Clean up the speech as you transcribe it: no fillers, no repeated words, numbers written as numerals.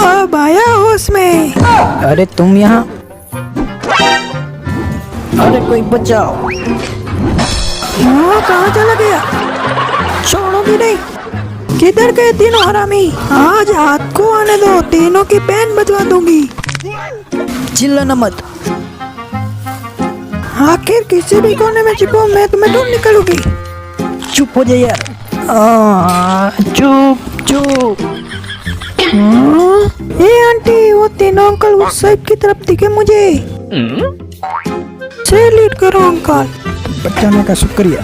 अब आया होश में। अरे तुम यहाँ, अरे कोई बचाओ। कहाँ चला गया? छोड़ोगी नहीं। किधर गए तीनों हरामी? आज हाथ को आने दो, तीनों की बैन बजवा दूंगी। चिल्लाना मत। आखिर किसी भी कोने में छिपो, मैं तुम्हें ढूंढ निकलूंगी। चुप हो जाए यार। चुप चुप। ए आंटी, वो तीनों अंकल उस साइड की तरफ दिखे मुझे। सैल्यूट करो अंकल, बचाने का शुक्रिया।